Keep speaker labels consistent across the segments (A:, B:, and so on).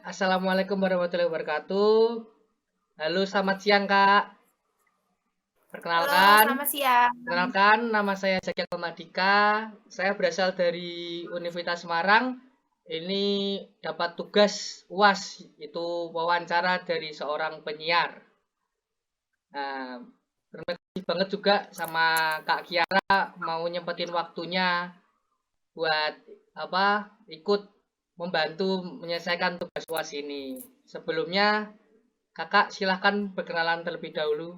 A: Assalamualaikum warahmatullahi wabarakatuh. Halo, selamat siang, Kak.
B: Halo,
A: Perkenalkan,
B: selamat siang.
A: nama saya Zakiat Madika. Saya berasal dari Universitas Semarang. Ini dapat tugas UAS, itu wawancara dari seorang penyiar. Nah, terima kasih banget juga sama Kak Kiara mau nyempetin waktunya buat ikut membantu menyelesaikan tugas UAS ini. Sebelumnya Kakak silahkan perkenalan terlebih dahulu.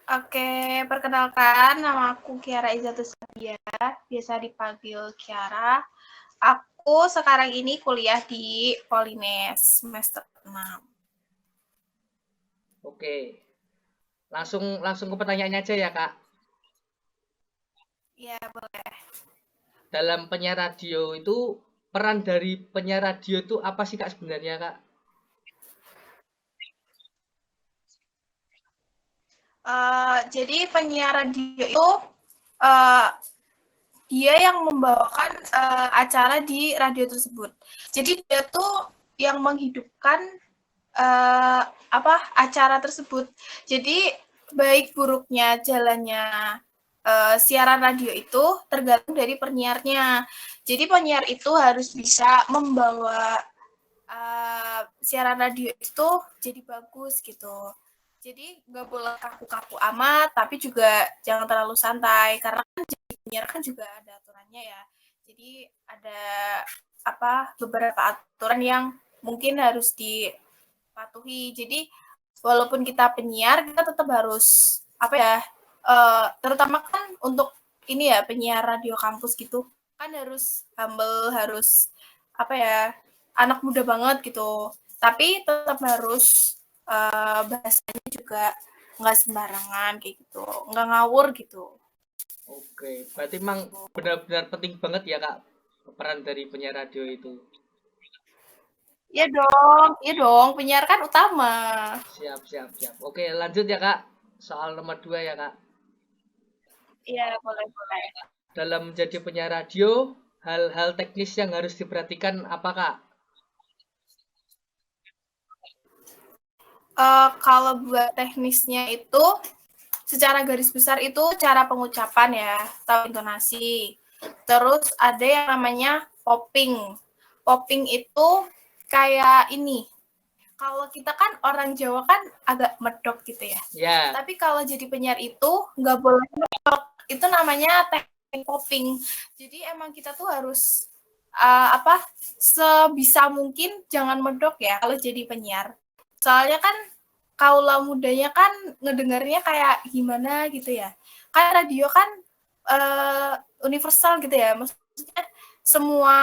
B: Oke, perkenalkan nama aku Kiara Izatus Sabia, biasa dipanggil Kiara. Aku sekarang ini kuliah di Polines semester 6.
A: Oke, langsung langsung ke pertanyaannya aja ya Kak.
B: Ya, boleh.
A: Dalam penyiar radio itu peran dari penyiar radio itu apa sih Kak sebenarnya Kak?
B: Jadi penyiar radio itu uh, dia yang membawakan acara di radio tersebut. Jadi dia tuh yang menghidupkan acara tersebut. Jadi baik buruknya jalannya siaran radio itu tergantung dari penyiarnya. Jadi penyiar itu harus bisa membawa siaran radio itu jadi bagus gitu. Jadi nggak boleh kaku-kaku amat, tapi juga jangan terlalu santai karena kan jadi penyiar kan juga ada aturannya ya. Jadi ada beberapa aturan yang mungkin harus dipatuhi. Jadi walaupun kita penyiar, kita tetap harus terutama kan untuk ini ya penyiar radio kampus gitu kan harus humble, harus anak muda banget gitu. Tapi tetap harus bahasanya juga nggak sembarangan kayak gitu, nggak ngawur gitu.
A: Oke, berarti memang benar-benar penting banget ya Kak peran dari penyiar radio itu.
B: Iya dong, penyiar kan utama.
A: Siap, siap, siap. Oke, lanjut ya Kak. Soal nomor 2 ya Kak.
B: Iya, boleh boleh.
A: Dalam menjadi penyiar radio, hal-hal teknis yang harus diperhatikan apa Kak?
B: Kalau buat teknisnya itu secara garis besar itu cara pengucapan ya, atau intonasi. Terus ada yang namanya popping. Popping itu kayak ini. Kalau kita kan orang Jawa kan agak medok gitu ya.
A: Ya,
B: Tapi kalau jadi penyiar itu nggak boleh medok. Itu namanya teknik popping. Jadi emang kita tuh harus sebisa mungkin jangan medok ya kalau jadi penyiar. Soalnya kan kaula mudanya kan ngedengarnya kayak gimana gitu ya. Kan radio kan universal gitu ya. Maksudnya semua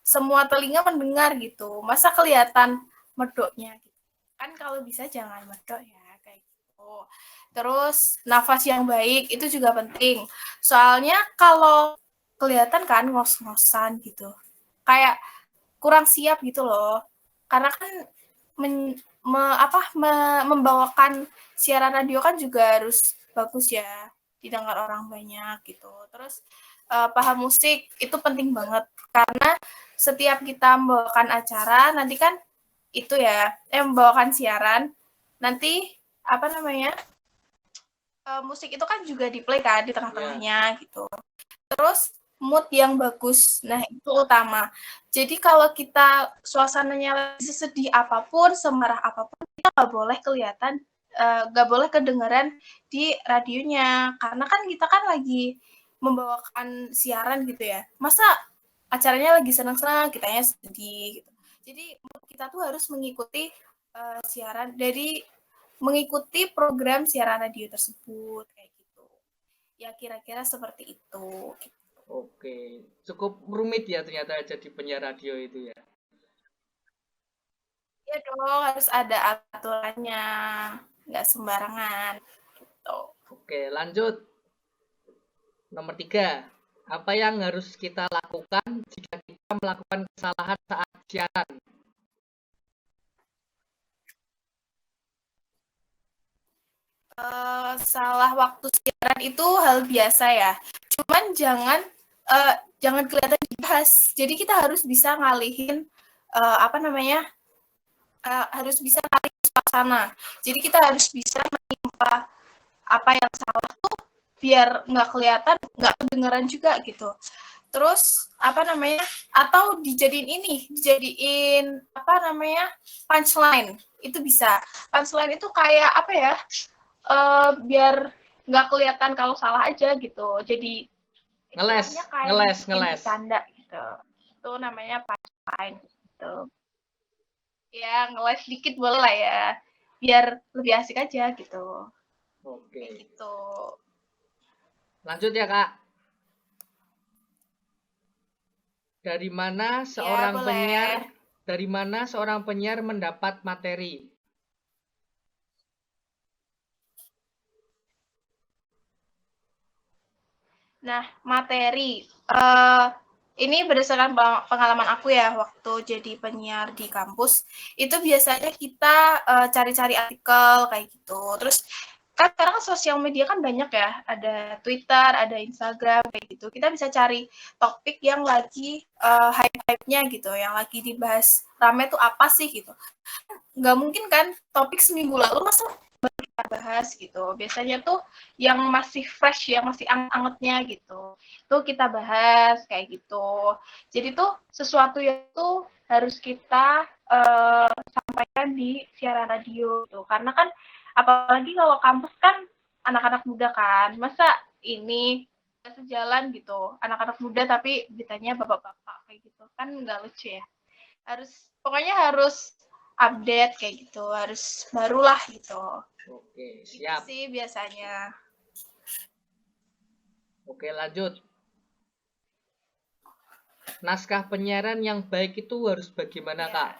B: semua telinga mendengar gitu. Masa kelihatan medoknya gitu. Kan kalau bisa jangan medok ya kayak gitu. Terus nafas yang baik itu juga penting. Soalnya kalau kelihatan kan ngos-ngosan gitu. Kayak kurang siap gitu loh. Karena kan men, membawakan siaran radio kan juga harus bagus ya, didengar orang banyak gitu. Terus paham musik itu penting banget karena setiap kita membawakan acara nanti kan itu ya, membawakan siaran nanti musik itu kan juga di play kan di
A: ya.
B: tengah-tengahnya gitu. Terus mood yang bagus. Nah, itu utama. Jadi kalau kita suasananya sesedih apapun, semarah apapun, kita nggak boleh kelihatan, nggak boleh kedengeran di radionya. Karena kan kita kan lagi membawakan siaran gitu ya. Masa acaranya lagi senang-senang, kitanya sedih gitu. Jadi kita tuh harus mengikuti siaran dari mengikuti program siaran radio tersebut kayak gitu. Ya kira-kira seperti itu.
A: Oke, cukup rumit ya ternyata jadi penyiar radio itu ya.
B: Iya dong, harus ada aturannya, nggak sembarangan. Gitu.
A: Oke, lanjut. Nomor 3. Apa yang harus kita lakukan jika kita melakukan kesalahan saat siaran?
B: Salah waktu siaran itu hal biasa ya. Cuman jangan jangan kelihatan dibahas. Jadi kita harus bisa ngalihin harus bisa ngalihin suasana. Jadi kita harus bisa menimpa apa yang salah tuh biar nggak kelihatan, nggak kedengeran juga gitu. Terus atau dijadiin punchline, itu bisa. Punchline itu kayak biar nggak kelihatan kalau salah aja gitu. Jadi
A: Ngeles,
B: istilahnya kayak
A: ngeles,
B: bikin
A: ngeles.
B: bercanda gitu. Itu namanya punchline gitu. Ya, ngeles dikit boleh lah ya. Biar lebih asik aja gitu.
A: Oke.
B: Kayak gitu.
A: Lanjut ya, Kak. Dari mana
B: Ya,
A: seorang
B: boleh.
A: penyiar mendapat materi?
B: Nah, materi. Ini berdasarkan pengalaman aku ya, waktu jadi penyiar di kampus, itu biasanya kita cari-cari artikel kayak gitu. Terus kan sekarang sosial media kan banyak ya, ada Twitter, ada Instagram kayak gitu. Kita bisa cari topik yang lagi hype-hype-nya gitu, yang lagi dibahas rame tuh apa sih gitu. Nggak mungkin kan topik seminggu lalu masa kita bahas gitu. Biasanya tuh yang masih fresh, yang masih anget-angetnya gitu. Itu kita bahas kayak gitu. Jadi tuh sesuatu yang tuh harus kita sampaikan di siaran radio gitu. Karena kan apalagi kalau kampus kan anak-anak muda kan. Masa ini sejalan gitu, anak-anak muda tapi beritanya bapak-bapak kayak gitu. Kan nggak lucu ya. Pokoknya harus update kayak gitu, harus barulah gitu.
A: Oke,
B: Gitu
A: siap.
B: sih biasanya.
A: Oke, lanjut. Naskah penyiaran yang baik itu harus bagaimana,
B: Ya.
A: Kak?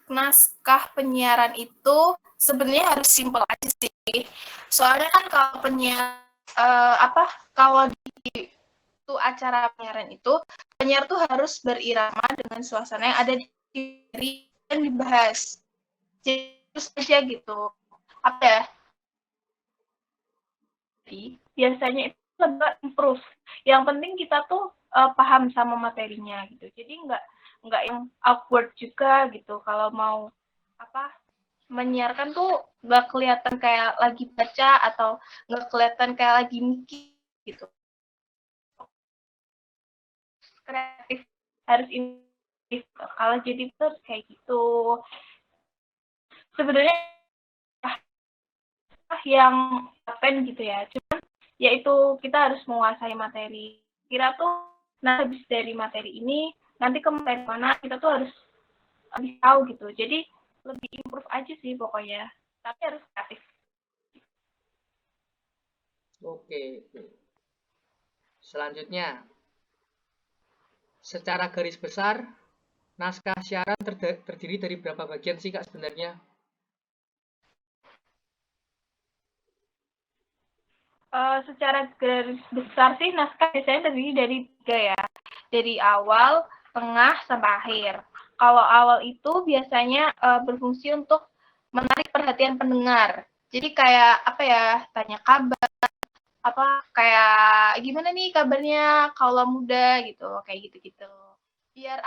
B: Naskah penyiaran itu sebenarnya harus simpel aja sih. Soalnya kan kalau kalau di itu acara penyiaran itu, penyiar tuh harus berirama dengan suasana yang ada di dan dibahas. Jadi terus aja gitu. Apa ya? Biasanya itu lebih improve. Yang penting kita tuh paham sama materinya gitu. Jadi nggak yang awkward juga gitu. Kalau mau apa menyiarkan tuh nggak kelihatan kayak lagi baca atau nggak kelihatan kayak lagi mikir gitu. Kreatif harus ini. Kalau jadi tuh kayak gitu. Sebenarnya yang pen gitu ya. Cuman yaitu kita harus menguasai materi. Kira tuh nah habis dari materi ini nanti ke materi mana kita tuh harus lebih tahu gitu. Jadi lebih improve aja sih pokoknya. Tapi harus kreatif.
A: Oke. Selanjutnya, secara garis besar, naskah siaran terdiri dari berapa bagian sih, Kak, sebenarnya?
B: Secara garis besar sih naskah biasanya terdiri dari 3 ya. Dari awal, tengah, sampai akhir. Kalau awal itu biasanya berfungsi untuk menarik perhatian pendengar. Jadi kayak tanya kabar, kayak gimana nih kabarnya kaula muda gitu, kayak gitu-gitu. Biar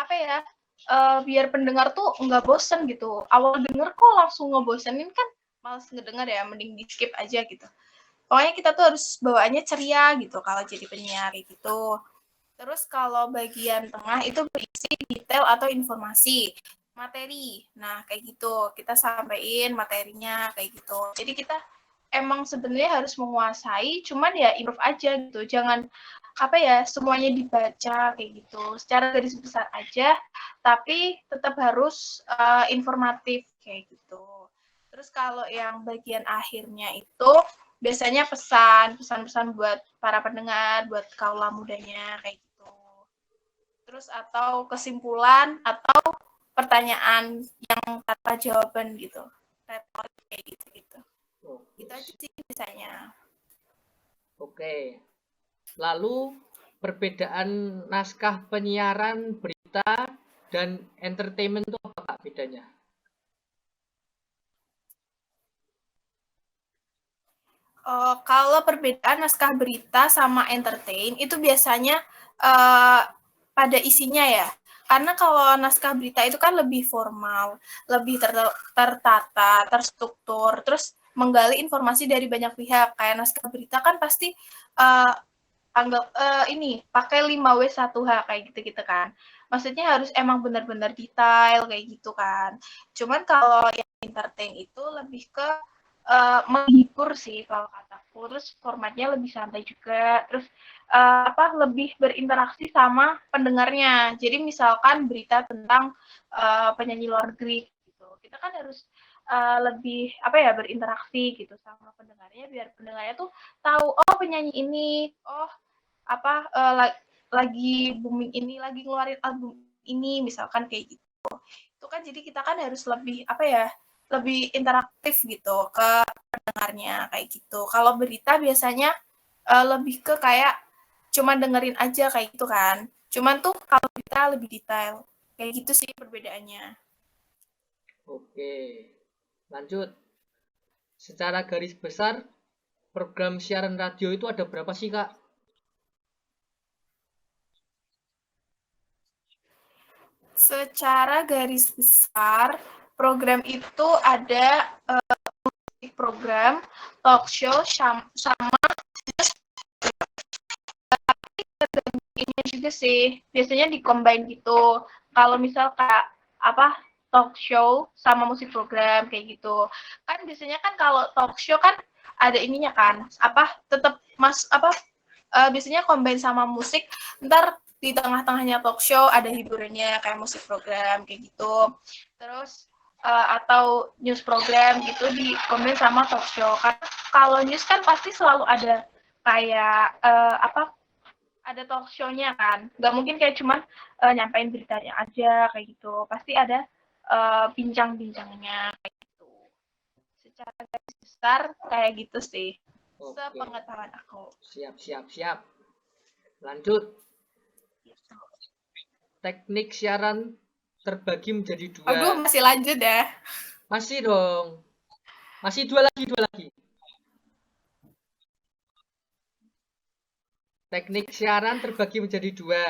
B: biar pendengar tuh nggak bosen gitu. Awal denger kok langsung ngebosenin kan males ngedenger ya, mending di skip aja gitu. Pokoknya kita tuh harus bawaannya ceria gitu kalau jadi penyiar gitu. Terus kalau bagian tengah itu berisi detail atau informasi materi. Nah, kayak gitu. Kita sampaikan materinya kayak gitu. Jadi kita emang sebenarnya harus menguasai, cuman ya improve aja gitu. Jangan semuanya dibaca kayak gitu. Secara garis besar aja, tapi tetap harus informatif kayak gitu. Terus kalau yang bagian akhirnya itu biasanya pesan-pesan buat para pendengar, buat kaula mudanya kayak gitu. Terus atau kesimpulan atau pertanyaan yang tanpa jawaban gitu. Retorik kayak gitu-gitu. Itu aja sih biasanya.
A: Oke. Lalu, perbedaan naskah penyiaran berita dan entertainment itu apa, Kak, bedanya?
B: Kalau perbedaan naskah berita sama entertain itu biasanya pada isinya ya. Karena kalau naskah berita itu kan lebih formal, lebih tertata, terstruktur, terus menggali informasi dari banyak pihak. Kayak naskah berita kan pasti ini pakai 5W1H kayak gitu-gitu kan. Maksudnya harus emang benar-benar detail kayak gitu kan. Cuman kalau yang entertain itu lebih ke menghibur sih kalau kataku. Terus formatnya lebih santai juga. Terus lebih berinteraksi sama pendengarnya. Jadi misalkan berita tentang penyanyi luar negeri gitu. Kita kan harus lebih berinteraksi gitu sama pendengarnya biar pendengarnya tuh tahu oh penyanyi ini, oh lagi booming ini, lagi ngeluarin album ini, misalkan kayak gitu. Itu kan jadi kita kan harus lebih lebih interaktif gitu ke pendengarnya kayak gitu. Kalau berita biasanya lebih ke kayak cuma dengerin aja kayak gitu kan. Cuman tuh kalau berita lebih detail. Kayak gitu sih perbedaannya.
A: Oke, lanjut. Secara garis besar, program siaran radio itu ada berapa sih, Kak?
B: Secara garis besar, program itu ada program, talk show, sama ini juga sih. Biasanya di-combine gitu. Kalau misal kayak talk show sama musik program kayak gitu. Kan biasanya kan kalau talk show kan ada ininya kan, tetap biasanya combine sama musik, ntar di tengah-tengahnya talk show ada hiburannya kayak musik program kayak gitu. Terus atau news program gitu di combine sama talk show. Karena kalau news kan pasti selalu ada kayak ada talk show-nya kan. Nggak mungkin kayak cuman nyampein beritanya aja kayak gitu. Pasti ada bincang-bincangnya kayak gitu. Secara garis besar kayak gitu sih.
A: Oke.
B: Sepengetahuan aku.
A: Siap. Lanjut.
B: Gitu.
A: Teknik siaran terbagi menjadi dua.
B: Aduh, masih lanjut ya.
A: Masih dong. Masih dua lagi. Teknik siaran terbagi menjadi dua.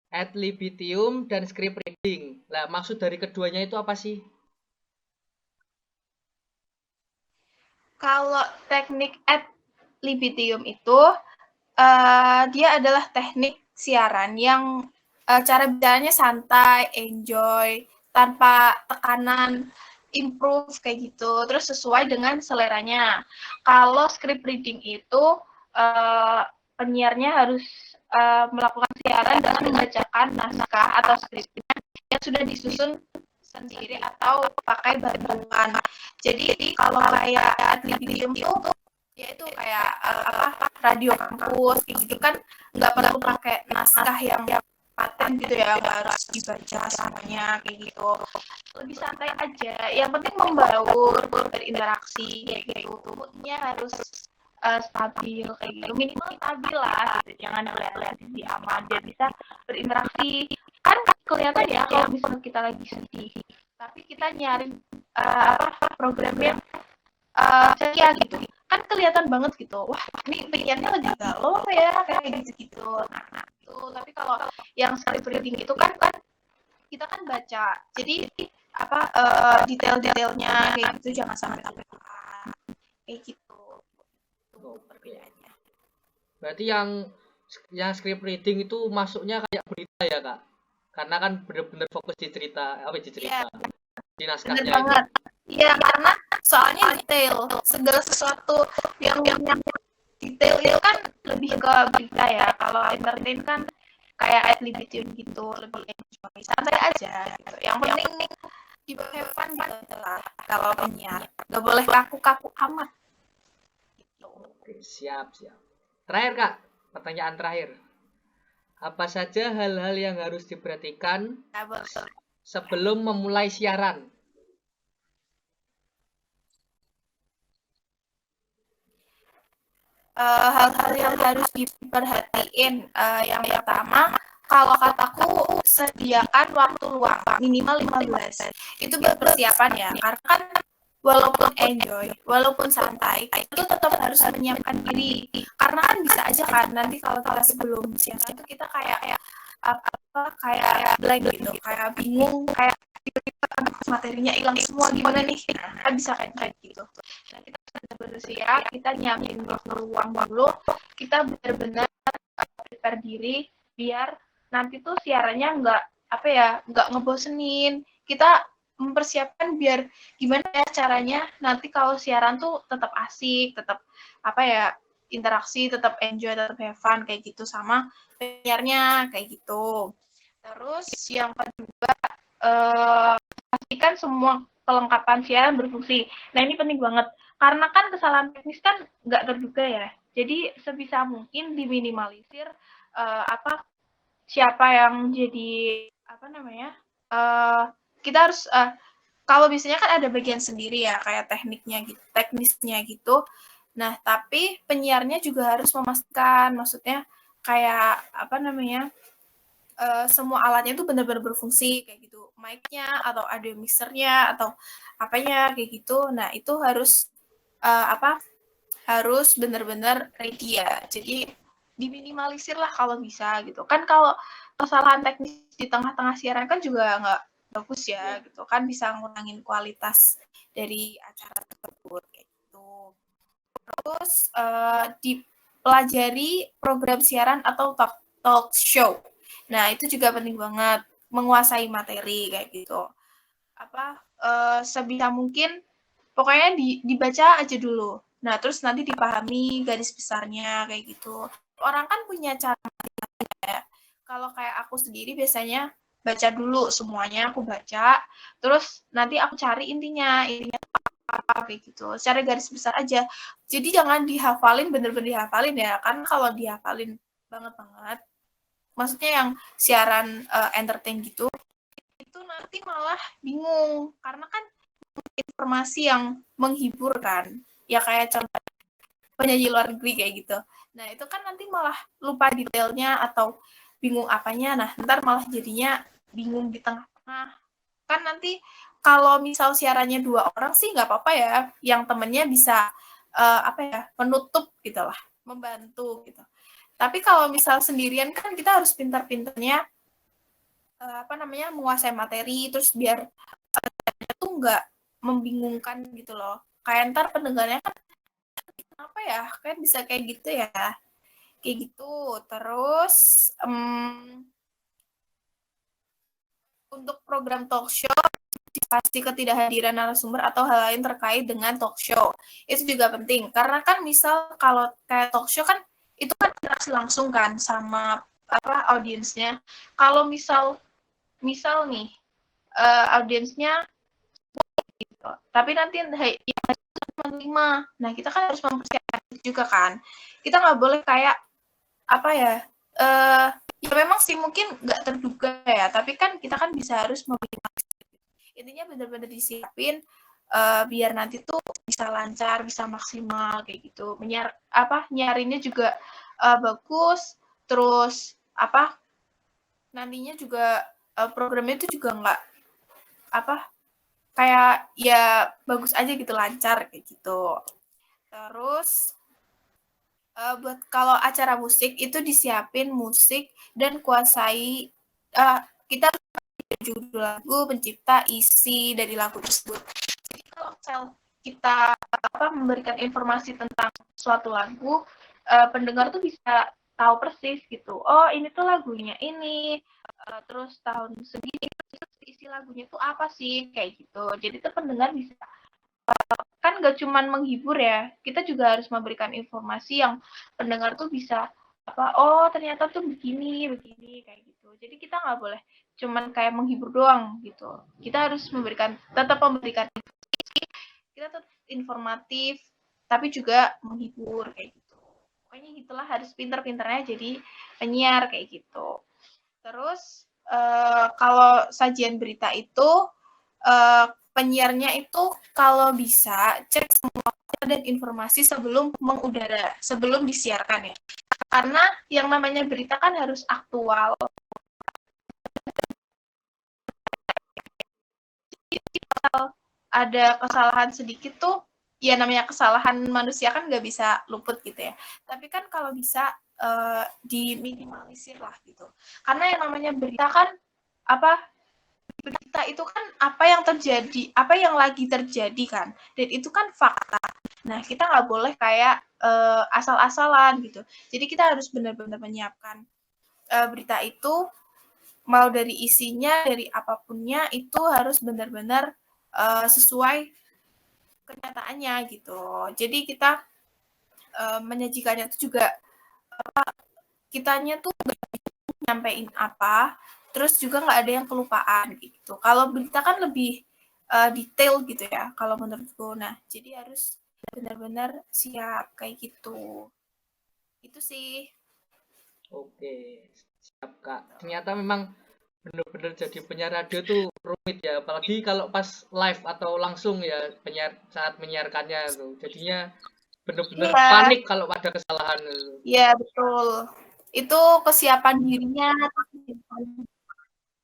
A: Ad libitum dan script reading. Lah, maksud dari keduanya itu apa sih?
B: Kalau teknik ad libitum itu dia adalah teknik siaran yang cara bicaranya santai, enjoy, tanpa tekanan, improve kayak gitu, terus sesuai dengan seleranya. Kalau script reading itu penyiarnya harus melakukan siaran dengan membacakan naskah atau skripnya yang sudah disusun sendiri atau pakai bantuan. Jadi kalau kayak Adlibium itu yaitu kayak radio kampus gitu kan nggak perlu pakai naskah yang paten gitu ya, nggak harus dibaca semuanya kayak gitu, lebih santai aja, yang penting membaur, berinteraksi kayak gitu, moodnya harus stabil kayak gitu, minimal stabil lah gitu. Jangan lihat-lihat sisi aman, dia bisa berinteraksi, kan kelihatan ya kalau misalnya kita lagi sedih tapi kita nyarin program yang ceria gitu kan kelihatan banget gitu, wah ini penyiarnya lagi galau ya kayak gitu. Nah itu tapi kalau yang script reading itu kan kita kan baca, jadi detail-detailnya kayak gitu jangan sampai terlupakan kayak gitu. Perbedaannya
A: berarti yang script reading itu masuknya kayak berita ya, Kak? Karena kan bener-bener fokus di cerita, di naskahnya.
B: Bener banget. Iya, karena soalnya detail. Segala sesuatu yang detail itu kan lebih ke berita ya. Kalau entertain kan kayak ad libitum gitu, lebih enjoy. Santai aja gitu. Yang penting dibawa have fun gitu lah kalau penyiar. Gak boleh kaku-kaku amat. Gitu.
A: Oke, siap. Terakhir, Kak. Pertanyaan terakhir. Apa saja hal-hal yang harus diperhatikan sebelum memulai siaran?
B: Hal-hal yang harus diperhatiin, yang pertama kalau kataku sediakan waktu luang minimal 15, itu buat persiapan ya, karena kan walaupun enjoy, walaupun santai, itu tetap harus menyiapkan diri. Karena kan bisa aja kan nanti kalau kita sebelum siaran itu kita kayak kayak blank gitu, kayak bingung, kayak materinya hilang semua gimana nih? Kan bisa kayak gitu. Nah, kita benar-benar siap, kita nyiapin ruang dulu, kita benar-benar prepare diri biar nanti tuh siarannya nggak ngebosenin. Kita mempersiapkan biar gimana ya caranya nanti kalau siaran tuh tetap asik, tetap interaksi, tetap enjoy, tetap have fun kayak gitu sama penyiarnya kayak gitu. Terus yang kedua pastikan semua kelengkapan siaran berfungsi. Nah ini penting banget karena kan kesalahan teknis kan nggak terduga ya. Jadi sebisa mungkin diminimalisir siapa yang jadi kita harus kalau biasanya kan ada bagian sendiri ya kayak teknisnya gitu. Nah tapi penyiarnya juga harus memastikan, maksudnya kayak semua alatnya itu benar-benar berfungsi kayak gitu, mic-nya atau audio mixer-nya atau apanya kayak gitu. Nah itu harus harus benar-benar ready ya. Jadi diminimalisir lah kalau bisa gitu. Kan kalau kesalahan teknis di tengah-tengah siaran kan juga nggak bagus ya gitu. Kan bisa ngurangin kualitas dari acara tersebut kayak gitu. Terus dipelajari program siaran atau talk show. Nah, itu juga penting banget menguasai materi kayak gitu. Sebisa mungkin pokoknya dibaca aja dulu. Nah, terus nanti dipahami garis besarnya kayak gitu. Orang kan punya cara ya. Kalau kayak aku sendiri biasanya baca dulu semuanya, aku baca, terus nanti aku cari intinya apa kayak gitu. Secara garis besar aja. Jadi jangan dihafalin bener-bener dihafalin ya. Kan kalau dihafalin banget, maksudnya yang siaran entertain gitu, itu nanti malah bingung karena kan informasi yang menghibur kan. Ya kayak contoh penyanyi luar negeri kayak gitu. Nah, itu kan nanti malah lupa detailnya atau bingung apanya. Nah, ntar malah jadinya bingung di tengah-tengah. Kan nanti kalau misal siarannya 2 orang sih nggak apa-apa ya. Yang temennya bisa menutup gitu lah, membantu gitu. Tapi kalau misal sendirian kan kita harus pintar-pintarnya menguasai materi terus biar itu nggak membingungkan gitu loh. Kayak ntar pendengarnya kan kayak bisa kayak gitu ya. Kayak gitu. Terus untuk program talk show pasti ketidakhadiran narasumber atau hal lain terkait dengan talk show. Itu juga penting karena kan misal kalau kayak talk show kan itu kan interaksi langsung kan sama audiensnya. Kalau misal nih audiensnya gitu, tapi nanti menerima. Nah, kita kan harus mempersiapkan juga kan. Kita nggak boleh kayak ya memang sih mungkin nggak terduga ya, tapi kan kita kan bisa harus intinya benar-benar disiapin biar nanti tuh bisa lancar, bisa maksimal kayak gitu. Nyarinnya juga bagus, terus nantinya juga programnya itu juga nggak kayak ya bagus aja gitu, lancar kayak gitu. Terus buat kalau acara musik itu disiapin musik dan kuasai kita judul lagu, pencipta, isi dari lagu tersebut. Jadi kalau kita memberikan informasi tentang suatu lagu, pendengar tuh bisa tahu persis gitu. Oh, ini tuh lagunya ini, terus tahun segini, isi lagunya tuh apa sih, kayak gitu. Jadi tuh pendengar bisa kan gak cuman menghibur ya, kita juga harus memberikan informasi yang pendengar tuh bisa oh ternyata tuh begini kayak gitu. Jadi kita nggak boleh cuman kayak menghibur doang gitu. Kita harus tetap memberikan kita tetap informatif tapi juga menghibur kayak gitu. Pokoknya gitulah, harus pintar-pintarnya jadi penyiar kayak gitu. Terus kalau sajian berita itu penyiarnya itu kalau bisa cek semua dan informasi sebelum mengudara, sebelum disiarkan ya. Karena yang namanya berita kan harus aktual. Jadi ada kesalahan sedikit tuh, ya namanya kesalahan manusia kan nggak bisa luput gitu ya. Tapi kan kalau bisa diminimalisir lah gitu. Karena yang namanya berita kan berita itu kan apa yang terjadi, apa yang lagi terjadi kan, dan itu kan fakta. Nah, kita nggak boleh kayak asal-asalan gitu. Jadi kita harus benar-benar menyiapkan berita itu, mau dari isinya, dari apapunnya, itu harus benar-benar sesuai kenyataannya gitu. Jadi kita menyajikannya itu juga kitanya tuh nyampein apa, terus juga nggak ada yang kelupaan gitu. Kalau berita kan lebih detail gitu ya, kalau menurutku. Nah, jadi harus benar-benar siap kayak gitu. Itu sih.
A: Oke, siap Kak. Ternyata memang bener-bener jadi penyiar radio tuh rumit ya, apalagi kalau pas live atau langsung ya penyiar saat menyiarkannya tuh. Jadinya bener-bener
B: Iya,
A: panik kalau ada kesalahan.
B: iya betul. Itu kesiapan dirinya.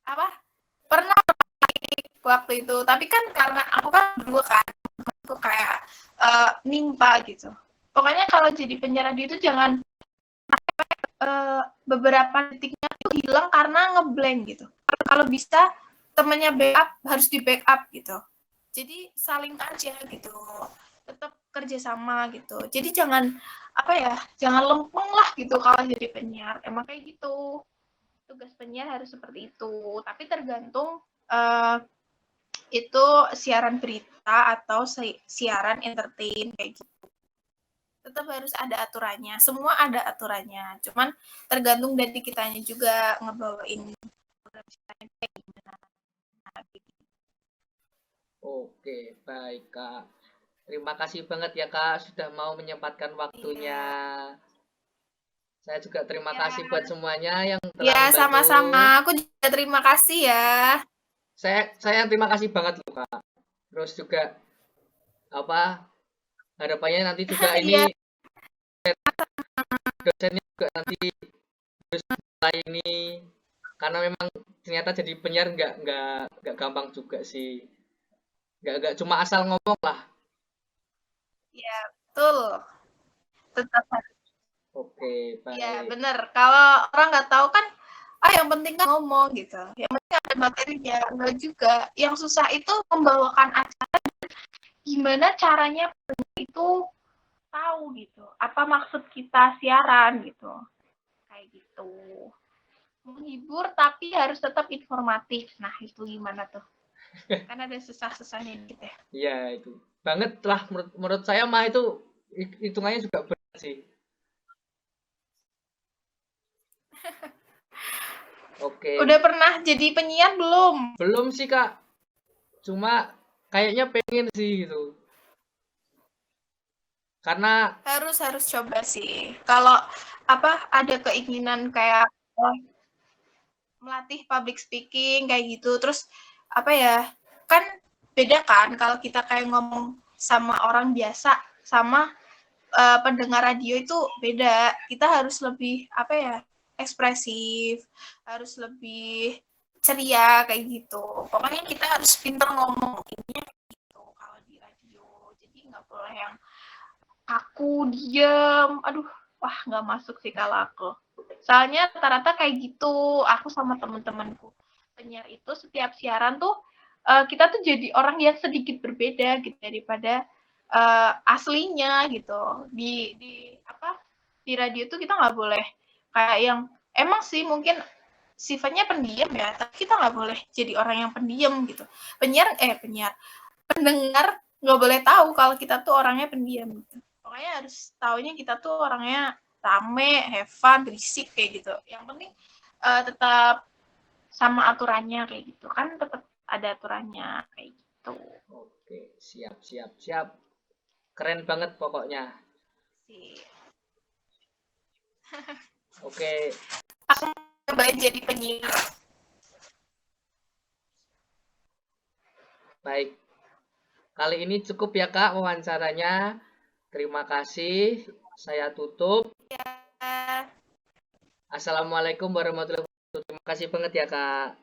B: Apa? Pernah waktu itu. Tapi kan karena aku kan dulu kan, aku kayak nimpa gitu. Pokoknya kalau jadi penyiar radio itu jangan beberapa detiknya itu hilang karena ngeblank gitu. Kalau bisa temennya backup harus di backup gitu. Jadi saling aja gitu. Tetap kerjasama gitu. Jadi jangan jangan lempeng lah gitu kalau jadi penyiar. Emang kayak gitu. Tugas penyiar harus seperti itu. Tapi tergantung itu siaran berita atau siaran entertain kayak gitu. Tetap harus ada aturannya. Semua ada aturannya. Cuman tergantung dari kitanya juga ngebawain program siaran kayak gimana.
A: Oke, baik Kak. Terima kasih banget ya Kak sudah mau menyempatkan waktunya.
B: Iya.
A: Saya juga terima
B: Ya,
A: kasih buat semuanya yang telah
B: ya
A: membantu.
B: sama-sama. Aku juga terima kasih ya.
A: Saya terima kasih banget loh Kak. Terus juga apa harapannya nanti juga ini
B: Iya,
A: dosennya juga nanti terus mulai ini karena memang ternyata jadi penyiar nggak gampang juga sih. Nggak cuma asal ngomong lah.
B: iya betul. Tetap harus.
A: Oke,
B: Iya,
A: baik.
B: bener. Kalau orang nggak tahu kan, yang penting kan ngomong gitu. Yang penting ada materinya. Enggak juga. Yang susah itu membawakan acara, gimana caranya itu tahu gitu. Apa maksud kita siaran gitu. Kayak gitu. Menghibur tapi harus tetap informatif. Nah, itu gimana tuh? Kan ada susah-susahnya gitu ya.
A: Iya itu. Banget lah menurut saya mah itu hitungannya juga berat sih. Oke,
B: Udah pernah jadi penyiar belum?
A: belum sih Kak. Cuma kayaknya pengen sih gitu. Karena
B: Harus coba sih. Kalau ada keinginan kayak melatih public speaking kayak gitu. Terus kan beda kan kalau kita kayak ngomong sama orang biasa sama pendengar radio itu beda. Kita harus lebih ekspresif, harus lebih ceria kayak gitu. Pokoknya kita harus pinter ngomong ini gitu kalau di radio. Jadi nggak boleh yang aku diem. Aduh, wah nggak masuk sih kalau aku. Soalnya rata-rata kayak gitu. Aku sama temen-temenku penyiar itu setiap siaran tuh kita tuh jadi orang yang sedikit berbeda gitu daripada aslinya gitu. Di radio tuh kita nggak boleh kayak yang emang sih mungkin sifatnya pendiam ya, tapi kita nggak boleh jadi orang yang pendiam gitu. Penyiar pendengar nggak boleh tahu kalau kita tuh orangnya pendiam gitu. Pokoknya harus taunya kita tuh orangnya rame, have fun, berisik kayak gitu. Yang penting tetap sama aturannya kayak gitu kan, tetap ada aturannya kayak gitu
A: oke, siap siap siap. Keren banget pokoknya.
B: sih.
A: Oke,
B: Aku cobain jadi penyiar.
A: baik. Kali ini cukup ya Kak wawancaranya. Terima kasih. Saya tutup.
B: Ya.
A: Assalamualaikum warahmatullahi wabarakatuh. Terima kasih banget ya Kak.